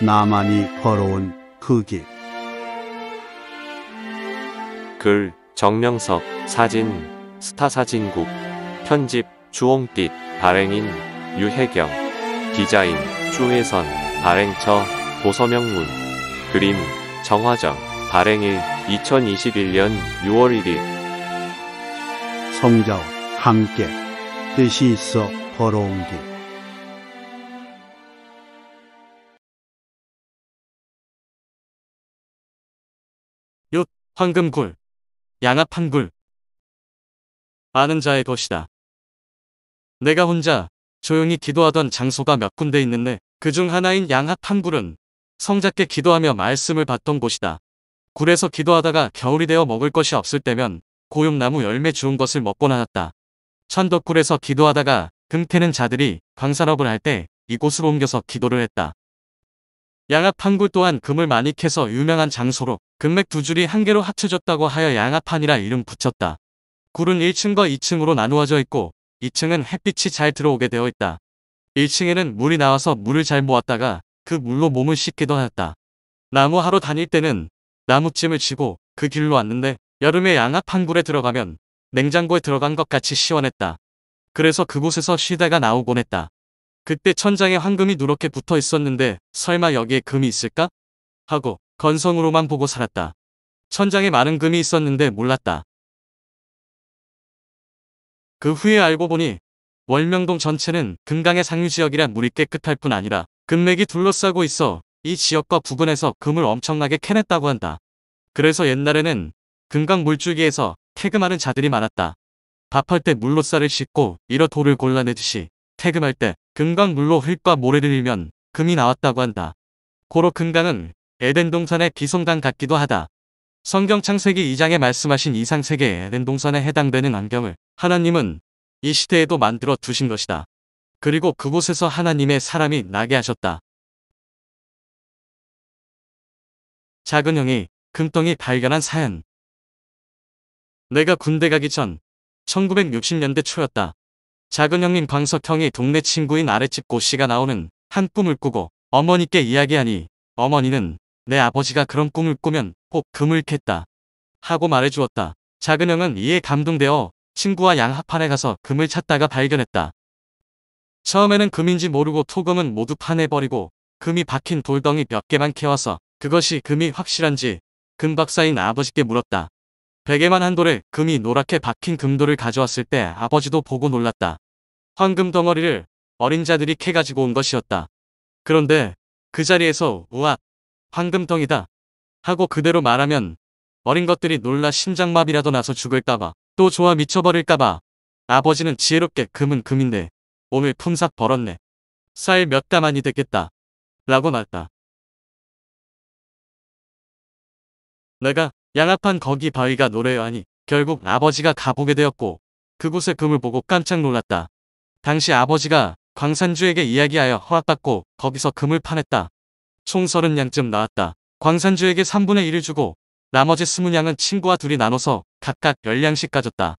나만이 걸어온 그 길. 글 정명석, 사진 스타사진국, 편집 주홍빛, 발행인 유혜경, 디자인 주혜선, 발행처 도서명문, 그림 정화정, 발행일 2021년 6월 1일. 성자와 함께 뜻이 있어 걸어온 길. 윷, 황금굴, 양압한굴. 아는 자의 것이다. 내가 혼자 조용히 기도하던 장소가 몇 군데 있는데 그중 하나인 양압한굴은 성자께 기도하며 말씀을 받던 곳이다. 굴에서 기도하다가 겨울이 되어 먹을 것이 없을 때면 고용나무 열매 주운 것을 먹곤 하였다. 천덕굴에서 기도하다가 금 캐는 자들이 광산업을 할 때 이곳으로 옮겨서 기도를 했다. 양압한굴 또한 금을 많이 캐서 유명한 장소로 금맥 두 줄이 한 개로 합쳐졌다고 하여 양압한이라 이름 붙였다. 굴은 1층과 2층으로 나누어져 있고 2층은 햇빛이 잘 들어오게 되어 있다. 1층에는 물이 나와서 물을 잘 모았다가 그 물로 몸을 씻기도 하였다. 나무하러 다닐 때는 나무찜을 치고 그 길로 왔는데 여름에 양압한굴에 들어가면 냉장고에 들어간 것 같이 시원했다. 그래서 그곳에서 쉬다가 나오곤 했다. 그때 천장에 황금이 누렇게 붙어 있었는데 설마 여기에 금이 있을까? 하고 건성으로만 보고 살았다. 천장에 많은 금이 있었는데 몰랐다. 그 후에 알고 보니 월명동 전체는 금강의 상류지역이라 물이 깨끗할 뿐 아니라 금맥이 둘러싸고 있어 이 지역과 부근에서 금을 엄청나게 캐냈다고 한다. 그래서 옛날에는 금강 물줄기에서 태금하는 자들이 많았다. 밥할 때 물로 쌀을 씻고 이러 돌을 골라내듯이 태금할 때 금강 물로 흙과 모래를 일면 금이 나왔다고 한다. 고로 금강은 에덴 동산의 비송강 같기도 하다. 성경 창세기 2장에 말씀하신 이상세계 에덴 동산에 해당되는 안경을 하나님은 이 시대에도 만들어 두신 것이다. 그리고 그곳에서 하나님의 사람이 나게 하셨다. 작은 형이 금덩이 발견한 사연. 내가 군대 가기 전 1960년대 초였다. 작은 형님 광석 형이 동네 친구인 아랫집 고씨가 나오는 한 꿈을 꾸고 어머니께 이야기하니 어머니는 내 아버지가 그런 꿈을 꾸면 꼭 금을 캤다 하고 말해주었다. 작은 형은 이에 감동되어 친구와 양합판에 가서 금을 찾다가 발견했다. 처음에는 금인지 모르고 토금은 모두 파내버리고 금이 박힌 돌덩이 몇 개만 캐와서 그것이 금이 확실한지 금박사인 아버지께 물었다. 베개만 한 돌에 금이 노랗게 박힌 금돌을 가져왔을 때 아버지도 보고 놀랐다. 황금 덩어리를 어린 자들이 캐가지고 온 것이었다. 그런데 그 자리에서 우와, 황금덩이다 하고 그대로 말하면 어린 것들이 놀라 심장마비라도 나서 죽을까봐 또 좋아 미쳐버릴까봐 아버지는 지혜롭게 금은 금인데 오늘 품삯 벌었네. 쌀 몇 가만이 됐겠다 라고 말했다. 내가 양압한 거기 바위가 노래요 하니 결국 아버지가 가보게 되었고 그곳의 금을 보고 깜짝 놀랐다. 당시 아버지가 광산주에게 이야기하여 허락받고 거기서 금을 파냈다. 총 30냥쯤 나왔다. 광산주에게 3분의 1을 주고 나머지 20냥은 친구와 둘이 나눠서 각각 10냥씩 가졌다.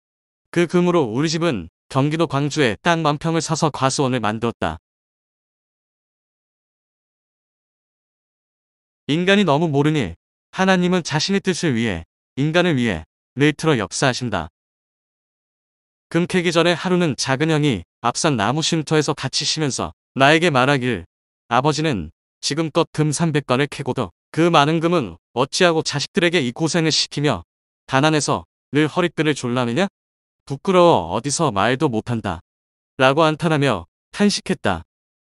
그 금으로 우리 집은 경기도 광주에 땅 10,000평을 사서 과수원을 만들었다. 인간이 너무 모르니 하나님은 자신의 뜻을 위해 인간을 위해 늘 틀어 역사하신다. 금 캐기 전에 하루는 작은 형이 앞산 나무 쉼터에서 같이 쉬면서 나에게 말하길 아버지는 지금껏 금 300건을 캐고도 그 많은 금은 어찌하고 자식들에게 이 고생을 시키며 가난해서 늘 허리끈을 졸라매냐? 부끄러워 어디서 말도 못한다. 라고 안탄하며 탄식했다.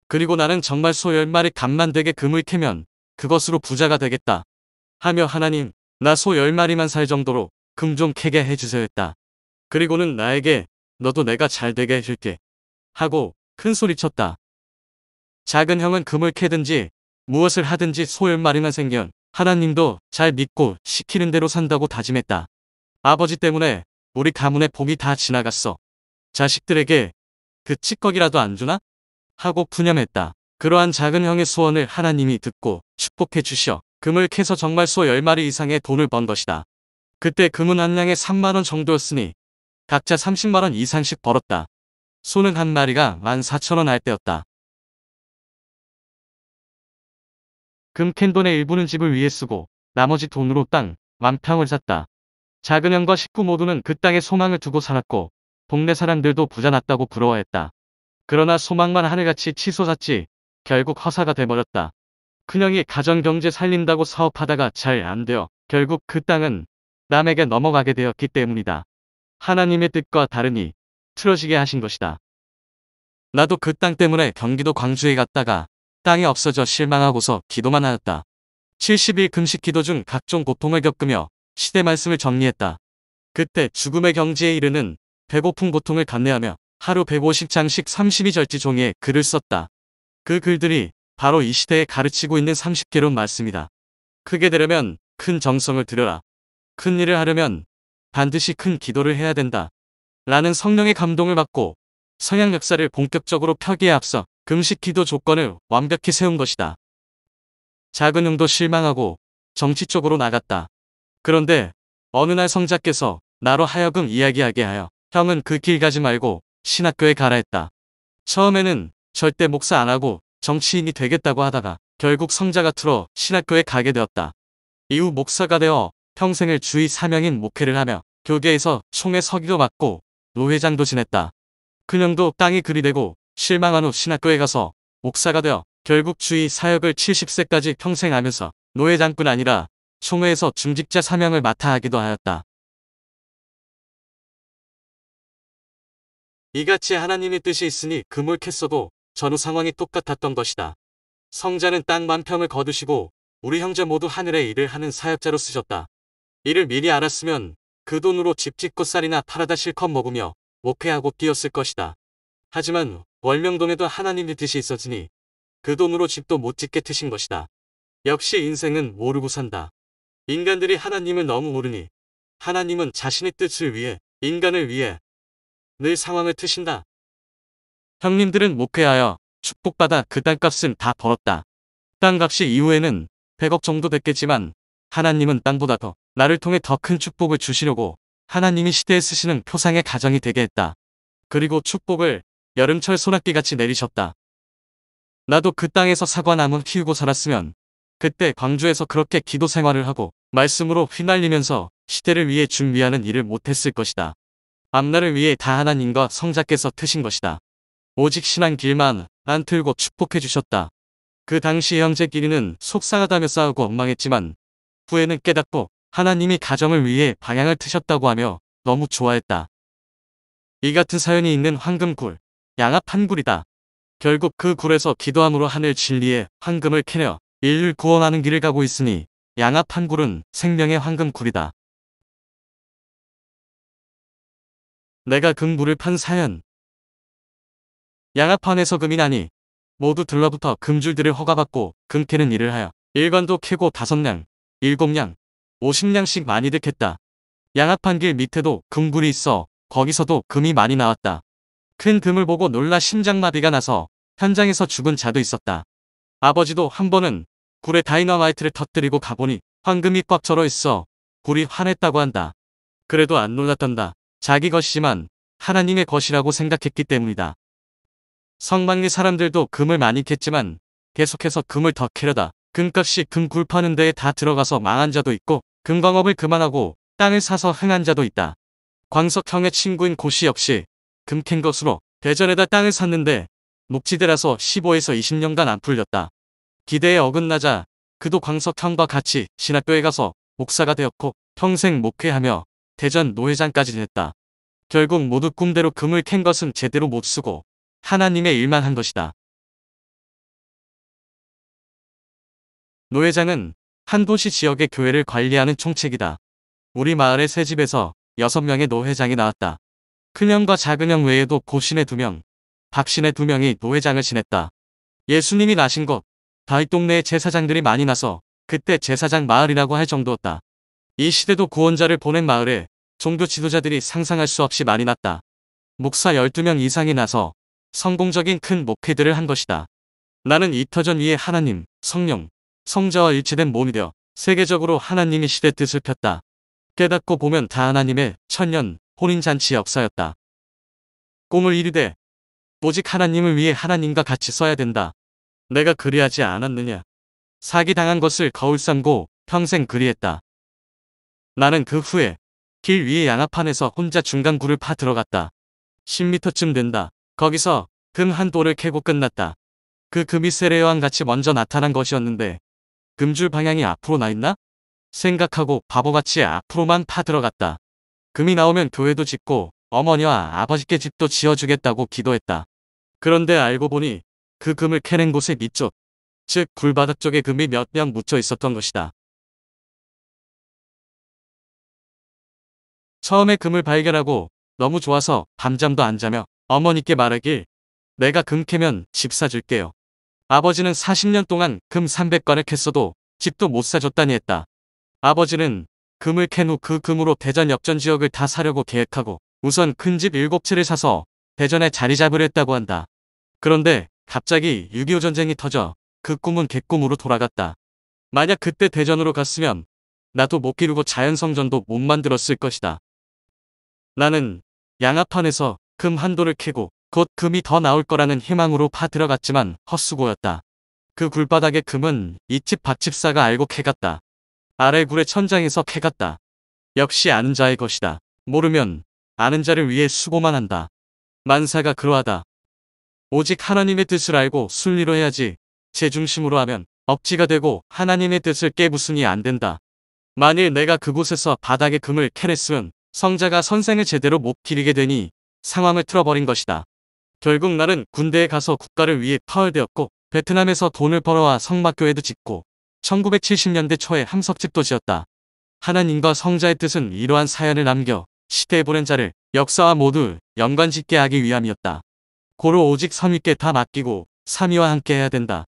그리고 나는 정말 소 10마리 값만 되게 금을 캐면 그것으로 부자가 되겠다. 하며 하나님, 나 소 10마리만 살 정도로 금 좀 캐게 해주세요 했다. 그리고는 나에게 너도 내가 잘 되게 해줄게 하고 큰 소리쳤다. 작은 형은 금을 캐든지 무엇을 하든지 소 10마리만 생겨 하나님도 잘 믿고 시키는 대로 산다고 다짐했다. 아버지 때문에 우리 가문의 복이 다 지나갔어. 자식들에게 그 찌꺼기라도 안 주나? 하고 푸념했다. 그러한 작은 형의 소원을 하나님이 듣고 축복해 주셔 금을 캐서 정말 소 10마리 이상의 돈을 번 것이다. 그때 금은 한 냥에 3만원 정도였으니 각자 30만원 이상씩 벌었다. 소는 한 마리가 14,000원 할 때였다. 금캔 돈의 일부는 집을 위해 쓰고 나머지 돈으로 땅 1000평을 샀다. 작은 형과 식구 모두는 그 땅에 소망을 두고 살았고 동네 사람들도 부자 났다고 부러워했다. 그러나 소망만 하늘같이 치솟았지 결국 허사가 돼버렸다. 큰형이 가정경제 살린다고 사업하다가 잘 안되어 결국 그 땅은 남에게 넘어가게 되었기 때문이다. 하나님의 뜻과 다르니 틀어지게 하신 것이다. 나도 그 땅 때문에 경기도 광주에 갔다가 땅이 없어져 실망하고서 기도만 하였다. 70일 금식 기도 중 각종 고통을 겪으며 시대 말씀을 정리했다. 그때 죽음의 경지에 이르는 배고픈 고통을 감내하며 하루 150장씩 32절지 종이에 글을 썼다. 그 글들이 바로 이 시대에 가르치고 있는 30개론 말씀이다. 크게 되려면 큰 정성을 들여라. 큰 일을 하려면 반드시 큰 기도를 해야 된다. 라는 성령의 감동을 받고 성양 역사를 본격적으로 펴기에 앞서 금식 기도 조건을 완벽히 세운 것이다. 작은 형도 실망하고 정치 쪽으로 나갔다. 그런데 어느 날 성자께서 나로 하여금 이야기하게 하여 형은 그 길 가지 말고 신학교에 가라 했다. 처음에는 절대 목사 안 하고 정치인이 되겠다고 하다가 결국 성자가 틀어 신학교에 가게 되었다. 이후 목사가 되어 평생을 주의 사명인 목회를 하며 교계에서 총회 서기도 맡고 노회장도 지냈다. 큰형도 땅이 그리 되고 실망한 후 신학교에 가서 목사가 되어 결국 주의 사역을 70세까지 평생 하면서 노회장뿐 아니라 총회에서 중직자 사명을 맡아 하기도 하였다. 이같이 하나님의 뜻이 있으니 금을 캤어도 전후 상황이 똑같았던 것이다. 성자는 땅 10,000평을 거두시고 우리 형제 모두 하늘의 일을 하는 사역자로 쓰셨다. 이를 미리 알았으면 그 돈으로 집 짓고 쌀이나 팔아다 실컷 먹으며 목회하고 뛰었을 것이다. 하지만 월명동에도 하나님의 뜻이 있었으니 그 돈으로 집도 못 짓게 트신 것이다. 역시 인생은 모르고 산다. 인간들이 하나님을 너무 모르니 하나님은 자신의 뜻을 위해 인간을 위해 늘 상황을 트신다. 형님들은 목회하여 축복받아 그 땅값은 다 벌었다. 땅값이 이후에는 100억 정도 됐겠지만 하나님은 땅보다 더 나를 통해 더 큰 축복을 주시려고 하나님이 시대에 쓰시는 표상의 가정이 되게 했다. 그리고 축복을 여름철 소낙비같이 내리셨다. 나도 그 땅에서 사과나무 키우고 살았으면 그때 광주에서 그렇게 기도 생활을 하고 말씀으로 휘날리면서 시대를 위해 준비하는 일을 못했을 것이다. 앞날을 위해 다 하나님과 성자께서 트신 것이다. 오직 신한 길만 안 틀고 축복해 주셨다. 그 당시 형제끼리는 속상하다며 싸우고 엉망했지만 후에는 깨닫고 하나님이 가정을 위해 방향을 트셨다고 하며 너무 좋아했다. 이 같은 사연이 있는 황금굴, 양압 한 굴이다. 결국 그 굴에서 기도함으로 하늘 진리의 황금을 캐려 인류를 구원하는 길을 가고 있으니 양압 한 굴은 생명의 황금굴이다. 내가 금굴을 판 사연. 양압판에서 금이 나니 모두 들러붙어 금줄들을 허가받고 금 캐는 일을 하여 일관도 캐고 5냥, 7냥, 50냥씩 많이들 캤다. 양압판 길 밑에도 금굴이 있어 거기서도 금이 많이 나왔다. 큰 금을 보고 놀라 심장마비가 나서 현장에서 죽은 자도 있었다. 아버지도 한 번은 굴에 다이너마이트를 터뜨리고 가보니 황금이 꽉 절어 있어 굴이 화냈다고 한다. 그래도 안 놀랐단다. 자기 것이지만 하나님의 것이라고 생각했기 때문이다. 성막리 사람들도 금을 많이 캤지만 계속해서 금을 더 캐려다 금값이 금굴 파는 데에 다 들어가서 망한 자도 있고 금광업을 그만하고 땅을 사서 흥한 자도 있다. 광석형의 친구인 고씨 역시 금 캔 것으로 대전에다 땅을 샀는데 녹지대라서 15에서 20년간 안 풀렸다. 기대에 어긋나자 그도 광석형과 같이 신학교에 가서 목사가 되었고 평생 목회하며 대전 노회장까지 됐다. 결국 모두 꿈대로 금을 캔 것은 제대로 못 쓰고 하나님의 일만 한 것이다. 노회장은 한 도시 지역의 교회를 관리하는 총책이다. 우리 마을의 새 집에서 6명의 노회장이 나왔다. 큰형과 작은형 외에도 고신의 2명, 박신의 2명이 노회장을 지냈다. 예수님이 나신 곳, 다윗 동네에 제사장들이 많이 나서 그때 제사장 마을이라고 할 정도였다. 이 시대도 구원자를 보낸 마을에 종교 지도자들이 상상할 수 없이 많이 났다. 목사 12명 이상이 나서 성공적인 큰 목회들을 한 것이다. 나는 이 터전 위에 하나님, 성령, 성자와 일치된 몸이 되어 세계적으로 하나님이 시대 뜻을 폈다. 깨닫고 보면 다 하나님의 천년 혼인잔치 역사였다. 꿈을 이루되 오직 하나님을 위해 하나님과 같이 써야 된다. 내가 그리하지 않았느냐. 사기당한 것을 거울 삼고 평생 그리했다. 나는 그 후에 길 위의 양화판에서 혼자 중간굴을 파 들어갔다. 10m쯤 된다. 거기서 금 한 돌을 캐고 끝났다. 그 금이 세례여왕 같이 먼저 나타난 것이었는데 금줄 방향이 앞으로 나 있나? 생각하고 바보같이 앞으로만 파 들어갔다. 금이 나오면 교회도 짓고 어머니와 아버지께 집도 지어주겠다고 기도했다. 그런데 알고 보니 그 금을 캐낸 곳의 밑쪽, 즉 굴바닥 쪽에 금이 몇 명 묻혀 있었던 것이다. 처음에 금을 발견하고 너무 좋아서 밤잠도 안 자며 어머니께 말하길 내가 금 캐면 집 사줄게요. 아버지는 40년 동안 금 300관을 캤어도 집도 못 사줬다니 했다. 아버지는 금을 캔 후 그 금으로 대전 역전 지역을 다 사려고 계획하고 우선 큰 집 7채를 사서 대전에 자리 잡으랬다고 한다. 그런데 갑자기 6.25 전쟁이 터져 그 꿈은 개꿈으로 돌아갔다. 만약 그때 대전으로 갔으면 나도 못 기르고 자연성전도 못 만들었을 것이다. 나는 양화판에서 금 한 돌을 캐고 곧 금이 더 나올 거라는 희망으로 파 들어갔지만 헛수고였다. 그 굴바닥의 금은 이집 박집사가 알고 캐갔다. 아래 굴의 천장에서 캐갔다. 역시 아는 자의 것이다. 모르면 아는 자를 위해 수고만 한다. 만사가 그러하다. 오직 하나님의 뜻을 알고 순리로 해야지 제 중심으로 하면 억지가 되고 하나님의 뜻을 깨부수니 안 된다. 만일 내가 그곳에서 바닥에 금을 캐냈으면 성자가 선생을 제대로 못 기리게 되니 상황을 틀어버린 것이다. 결국 나는 군대에 가서 국가를 위해 파월되었고 베트남에서 돈을 벌어와 성막교회도 짓고 1970년대 초에 함석집도 지었다. 하나님과 성자의 뜻은 이러한 사연을 남겨 시대에 보낸 자를 역사와 모두 연관짓게 하기 위함이었다. 고로 오직 선위께 다 맡기고 삼위와 함께 해야 된다.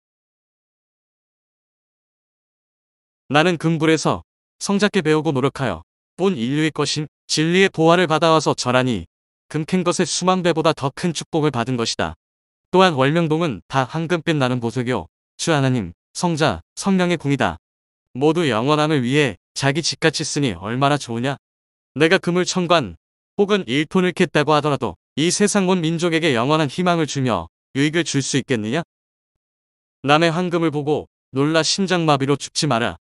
나는 금굴에서 성자께 배우고 노력하여 본 인류의 것인 진리의 보화를 받아와서 절하니 금 캔 것의 수만 배보다 더 큰 축복을 받은 것이다. 또한 월명동은 다 황금빛 나는 보석이요 주 하나님, 성자, 성령의 궁이다. 모두 영원함을 위해 자기 집같이 쓰니 얼마나 좋으냐. 내가 금을 1000관 혹은 1톤을 캤다고 하더라도 이 세상 온 민족에게 영원한 희망을 주며 유익을 줄 수 있겠느냐? 남의 황금을 보고 놀라 심장마비로 죽지 마라.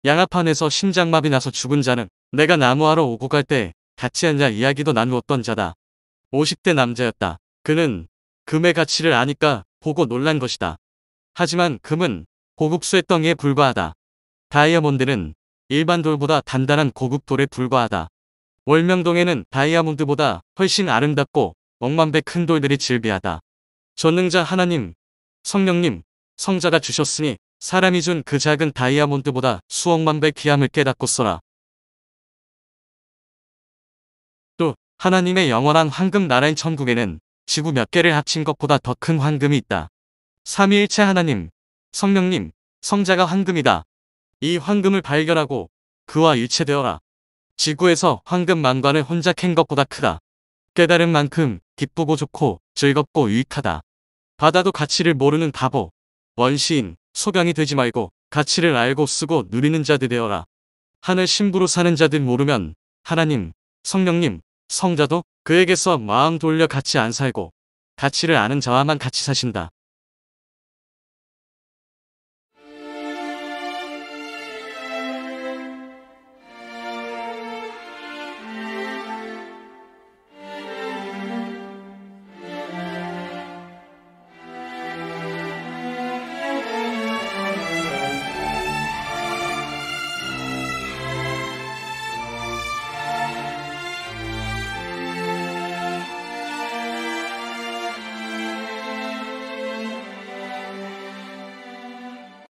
양화판에서 심장마비 나서 죽은 자는 내가 나무하러 오고 갈 때 같이 앉아 이야기도 나누었던 자다. 50대 남자였다. 그는 금의 가치를 아니까 보고 놀란 것이다. 하지만 금은 고급수의 덩이에 불과하다. 다이아몬드는 일반 돌보다 단단한 고급 돌에 불과하다. 월명동에는 다이아몬드보다 훨씬 아름답고 억만배 큰 돌들이 즐비하다. 전능자 하나님, 성령님, 성자가 주셨으니 사람이 준 그 작은 다이아몬드보다 수억만 배 귀함을 깨닫고 써라. 또 하나님의 영원한 황금 나라인 천국에는 지구 몇 개를 합친 것보다 더 큰 황금이 있다. 삼위일체 하나님, 성령님, 성자가 황금이다. 이 황금을 발견하고 그와 일체되어라. 지구에서 황금 만관을 혼자 캔 것보다 크다. 깨달은 만큼 기쁘고 좋고 즐겁고 유익하다. 바다도 가치를 모르는 바보, 원시인, 소경이 되지 말고 가치를 알고 쓰고 누리는 자들 되어라. 하늘 신부로 사는 자들 모르면 하나님, 성령님, 성자도 그에게서 마음 돌려 같이 안 살고 가치를 아는 자와만 같이 사신다.